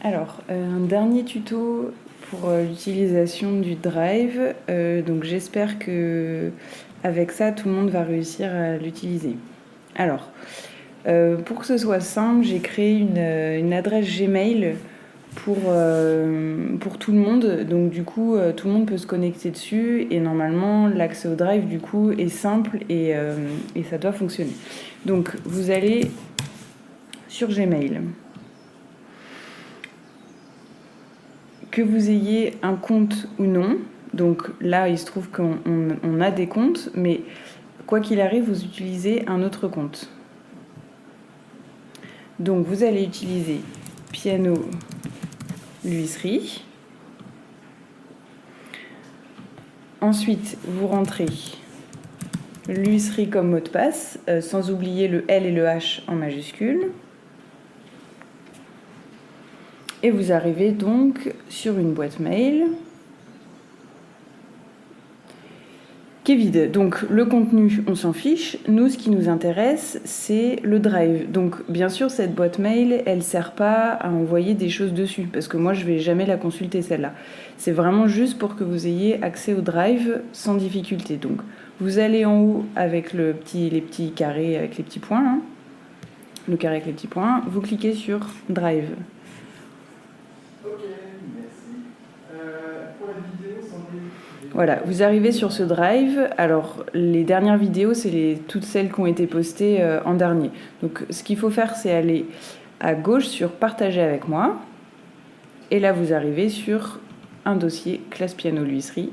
Alors, un dernier tuto pour l'utilisation du Drive. Donc j'espère que avec ça, tout le monde va réussir à l'utiliser. Alors, pour que ce soit simple, j'ai créé une adresse Gmail pour tout le monde. Donc du coup, tout le monde peut se connecter dessus et normalement, l'accès au Drive, du coup, est simple et ça doit fonctionner. Donc, vous allez sur Gmail. Que vous ayez un compte ou non, donc là il se trouve qu'on a des comptes, mais quoi qu'il arrive, vous utilisez un autre compte. Donc vous allez utiliser Piano l'huisserie. Ensuite, vous rentrez l'huisserie comme mot de passe, sans oublier le L et le H en majuscule. Et vous arrivez donc sur une boîte mail qui est vide. Donc le contenu, on s'en fiche. Nous, ce qui nous intéresse, c'est le Drive. Donc bien sûr, cette boîte mail, elle ne sert pas à envoyer des choses dessus, parce que moi, je ne vais jamais la consulter, celle-là. C'est vraiment juste pour que vous ayez accès au Drive sans difficulté. Donc vous allez en haut avec les petits carrés avec les petits points, hein. Le carré avec les petits points, vous cliquez sur Drive. Ok, merci. Pour la vidéo, voilà, vous arrivez sur ce Drive. Alors, les dernières vidéos, c'est toutes celles qui ont été postées en dernier. Donc, ce qu'il faut faire, c'est aller à gauche sur Partager avec moi. Et là, vous arrivez sur un dossier classe piano l'huisserie.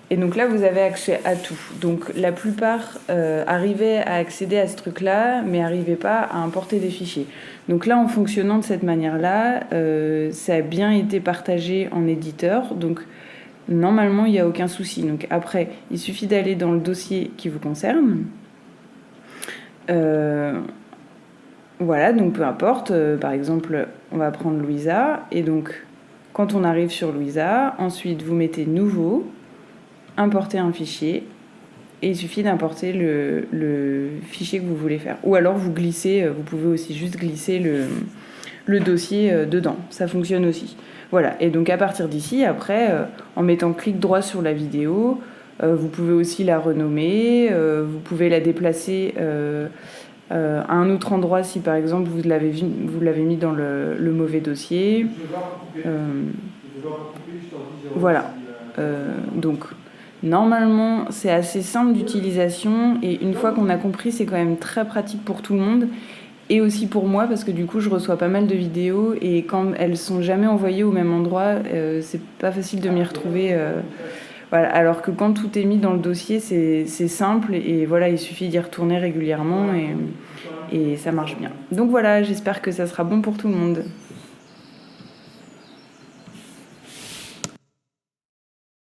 Et donc là, vous avez accès à tout. Donc, la plupart arrivaient à accéder à ce truc-là, mais n'arrivaient pas à importer des fichiers. Donc là, en fonctionnant de cette manière-là, ça a bien été partagé en éditeur. Donc, normalement, il n'y a aucun souci. Donc après, il suffit d'aller dans le dossier qui vous concerne. Voilà, donc peu importe. Par exemple, on va prendre Louisa. Et donc, quand on arrive sur Louisa, ensuite, vous mettez Nouveau, Importer un fichier. Et il suffit d'importer le fichier que vous voulez faire. Ou alors, vous glissez, vous pouvez aussi juste glisser le dossier dedans. Ça fonctionne aussi. Voilà, et donc à partir d'ici, après, en mettant clic droit sur la vidéo, vous pouvez aussi la renommer, vous pouvez la déplacer à un autre endroit si par exemple vous l'avez mis dans le mauvais dossier. Voilà, donc normalement c'est assez simple d'utilisation et une fois qu'on a compris, c'est quand même très pratique pour tout le monde. Et aussi pour moi, parce que du coup, je reçois pas mal de vidéos et quand elles sont jamais envoyées au même endroit, c'est pas facile de m'y retrouver. Voilà. Alors que quand tout est mis dans le dossier, c'est simple et voilà, il suffit d'y retourner régulièrement et ça marche bien. Donc voilà, j'espère que ça sera bon pour tout le monde.